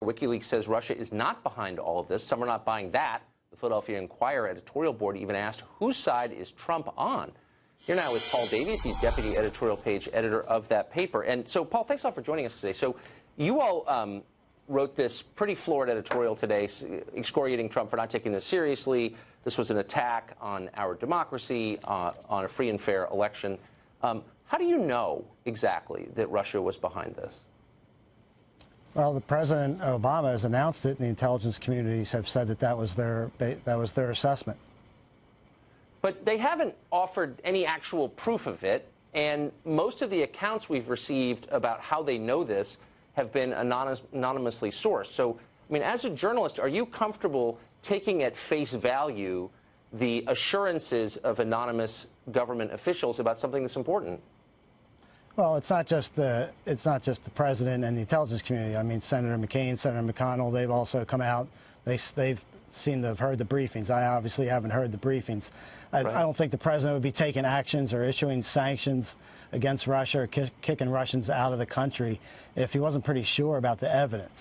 WikiLeaks says Russia is not behind all of this. Some are not buying that. The Philadelphia Inquirer editorial board even asked, whose side is Trump on? Here now with Paul Davies. He's deputy editorial page editor of that paper. And so, Paul, thanks a lot for joining us today. So you all wrote this pretty florid editorial today, excoriating Trump for not taking this seriously. This was an attack on our democracy, on a free and fair election. How do you know exactly that Russia was behind this? Well, the President Obama has announced it, and the intelligence communities have said that that was their assessment. But they haven't offered any actual proof of it, and most of the accounts we've received about how they know this have been anonymously sourced. So, I mean, as a journalist, are you comfortable taking at face value the assurances of anonymous government officials about something that's important? Well, it's not just the president and the intelligence community. I mean, Senator McCain, Senator McConnell, they've also come out. They've seemed to have heard the briefings. I obviously haven't heard the briefings. I don't think the president would be taking actions or issuing sanctions against Russia or kicking Russians out of the country if he wasn't pretty sure about the evidence.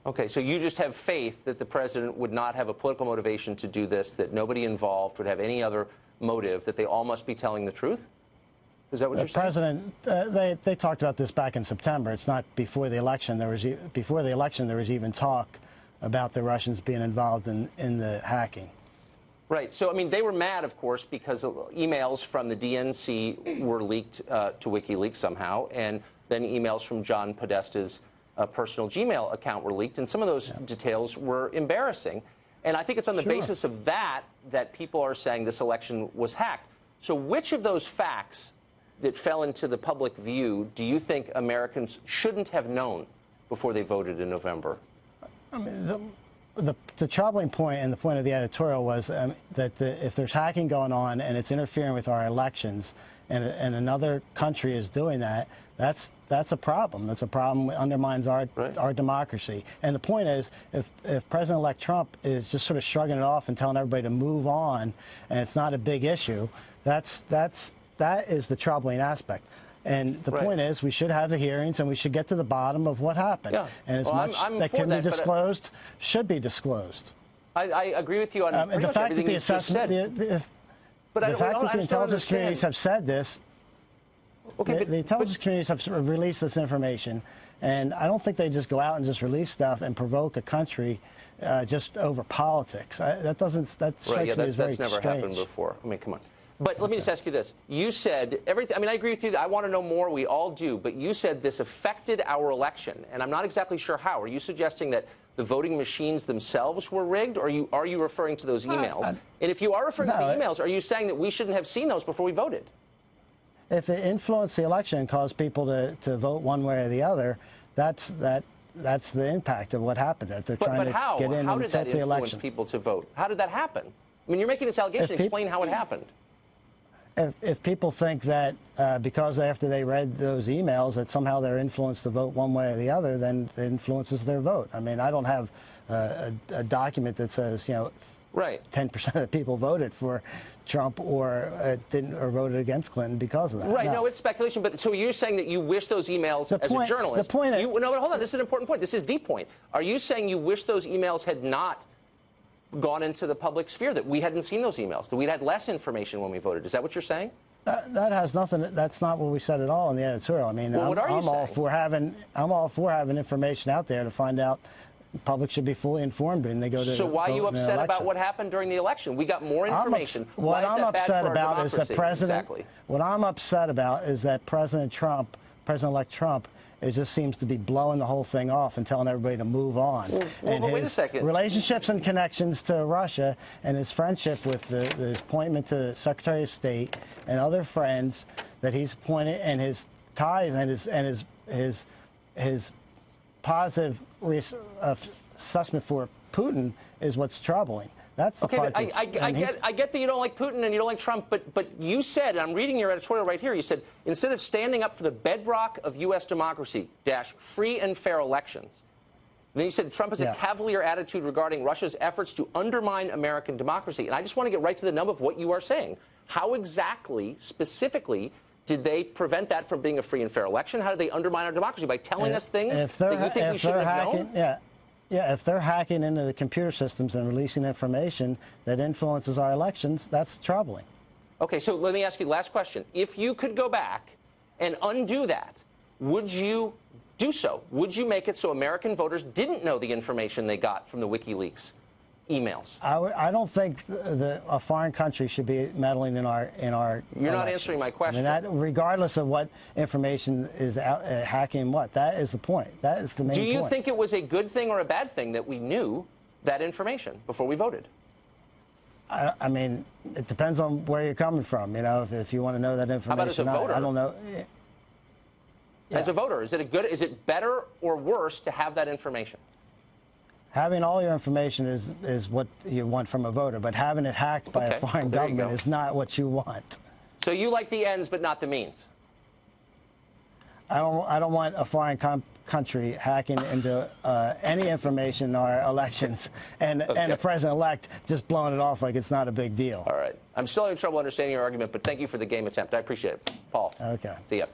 Okay, so you just have faith that the president would not have a political motivation to do this, that nobody involved would have any other motive, that they all must be telling the truth? Is that what you're saying? The president, they talked about this back in September. It's not before the election. Before the election, there was even talk about the Russians being involved in the hacking. Right. So, I mean, they were mad, of course, because emails from the DNC were leaked to WikiLeaks somehow, and then emails from John Podesta's personal Gmail account were leaked, and some of those details were embarrassing. And I think it's on the basis of that that people are saying this election was hacked. So which of those facts that fell into the public view do you think Americans shouldn't have known before they voted in November? I mean, the troubling point and the point of the editorial was that if there's hacking going on and it's interfering with our elections and another country is doing that, that's a problem. That's a problem that undermines our democracy. And the point is, if President-elect Trump is just sort of shrugging it off and telling everybody to move on and it's not a big issue, that is the troubling aspect. And the point is, we should have the hearings and we should get to the bottom of what happened. Yeah. And as much that can be disclosed should be disclosed. I agree with you on pretty much everything you just said. The fact that the intelligence communities have said this, the intelligence communities have released this information, and I don't think they just go out and just release stuff and provoke a country just over politics. That strikes me as very that's never strange. happened before. I mean, come on. But let me just ask you this. You said everything. I mean, I agree with you. I want to know more. We all do. But you said this affected our election, and I'm not exactly sure how. Are you suggesting that the voting machines themselves were rigged, or are you referring to those emails? And if you are referring to the emails, are you saying that we shouldn't have seen those before we voted? If it influenced the election and caused people to vote one way or the other, that's the impact of what happened. If they're trying to get in and set the election. How did that influence people to vote? How did that happen? I mean, you're making this allegation. Explain how it happened. If people think that because after they read those emails that somehow they're influenced to vote one way or the other, then it influences their vote. I mean, I don't have a document that says, 10% of the people voted for Trump or voted against Clinton because of that. Right. No, it's speculation. But so you're saying that you wish those emails as a journalist. The point is, no, but hold on. This is an important point. This is the point. Are you saying you wish those emails had not gone into the public sphere, that we hadn't seen those emails, that we'd had less information when we voted? Is that what you're saying? That has nothing. That's not what we said at all in the editorial. I mean, well, what are you saying? I'm all for having information out there to find out. The public should be fully informed when they go to. So why are you upset about what happened during the election? We got more information. What I'm upset about is that What I'm upset about is that President-elect Trump, it just seems to be blowing the whole thing off and telling everybody to move on. Well, wait a second. Relationships and connections to Russia and his friendship with his appointment to the Secretary of State and other friends that he's appointed, and his ties and his positive assessment for Putin is what's troubling. That's the part. I get that you don't like Putin and you don't like Trump, but you said, and I'm reading your editorial right here, you said, instead of standing up for the bedrock of U.S. democracy, free and fair elections, and then you said Trump has a cavalier attitude regarding Russia's efforts to undermine American democracy. And I just want to get right to the nub of what you are saying. How exactly, specifically, Did they prevent that from being a free and fair election? How did they undermine our democracy? By telling us things that you think we shouldn't have known? Yeah, if they're hacking into the computer systems and releasing information that influences our elections, that's troubling. Okay, so let me ask you the last question. If you could go back and undo that, would you do so? Would you make it so American voters didn't know the information they got from the WikiLeaks emails? I don't think a foreign country should be meddling in our You're not answering my question. I mean, regardless of what information is hacking what, that is the point. That is the main point. Do you think it was a good thing or a bad thing that we knew that information before we voted? I mean, it depends on where you're coming from. You know, if you want to know that information. How about as a voter? I don't know. Yeah. As a voter, is it better or worse to have that information? Having all your information is what you want from a voter, but having it hacked by a foreign government is not what you want. So you like the ends but not the means? I don't want a foreign country hacking into any information in our elections and the president-elect just blowing it off like it's not a big deal. All right. I'm still having trouble understanding your argument, but thank you for the game attempt. I appreciate it. Paul. Okay. See ya.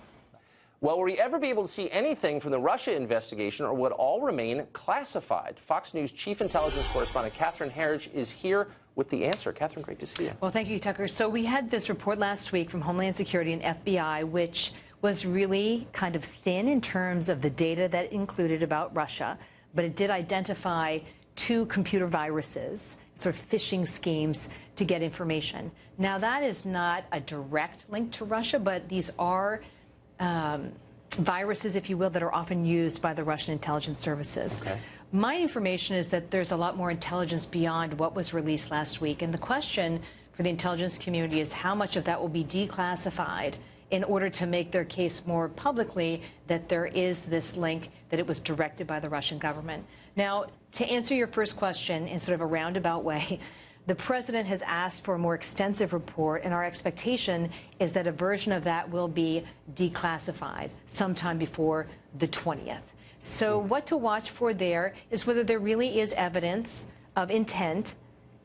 Well, will we ever be able to see anything from the Russia investigation, or would all remain classified? Fox News Chief Intelligence Correspondent Catherine Herridge is here with the answer. Catherine, great to see you. Well, thank you, Tucker. So we had this report last week from Homeland Security and FBI, which was really kind of thin in terms of the data that included about Russia, but it did identify 2 computer viruses, sort of phishing schemes to get information. Now, that is not a direct link to Russia, but these are viruses, if you will, that are often used by the Russian intelligence services. Okay. My information is that there's a lot more intelligence beyond what was released last week. And the question for the intelligence community is how much of that will be declassified in order to make their case more publicly that there is this link, that it was directed by the Russian government. Now, to answer your first question in sort of a roundabout way, the president has asked for a more extensive report, and our expectation is that a version of that will be declassified sometime before the 20th. So what to watch for there is whether there really is evidence of intent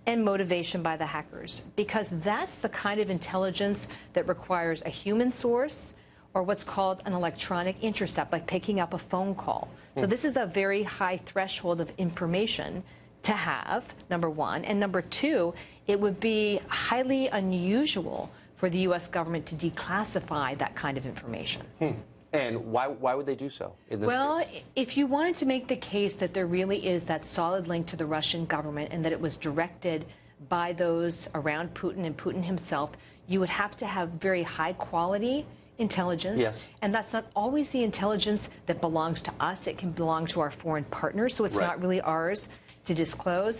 and motivation by the hackers, because that's the kind of intelligence that requires a human source or what's called an electronic intercept, like picking up a phone call. So this is a very high threshold of information to have, number one. And number two, it would be highly unusual for the U.S. government to declassify that kind of information. And why would they do so? Well, if you wanted to make the case that there really is that solid link to the Russian government and that it was directed by those around Putin and Putin himself, you would have to have very high quality intelligence. Yes. And that's not always the intelligence that belongs to us. It can belong to our foreign partners, so it's not really ours to disclose.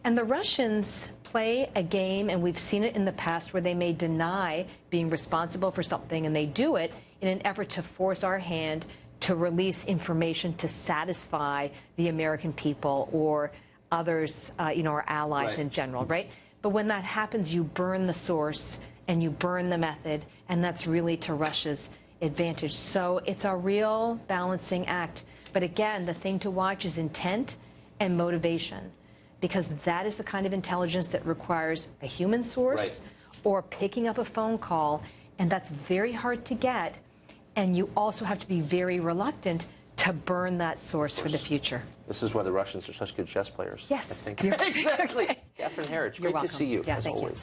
And the Russians play a game, and we've seen it in the past, where they may deny being responsible for something, and they do it in an effort to force our hand to release information to satisfy the American people or others, our allies in general, right? But when that happens, you burn the source and you burn the method, and that's really to Russia's advantage. So it's a real balancing act. But again, the thing to watch is intent and motivation, because that is the kind of intelligence that requires a human source or picking up a phone call, and that's very hard to get. And you also have to be very reluctant to burn that source for the future. This is why the Russians are such good chess players. Yes. I think. Exactly. Catherine Herridge, You're great to welcome. see you, Yeah, as thank always. you.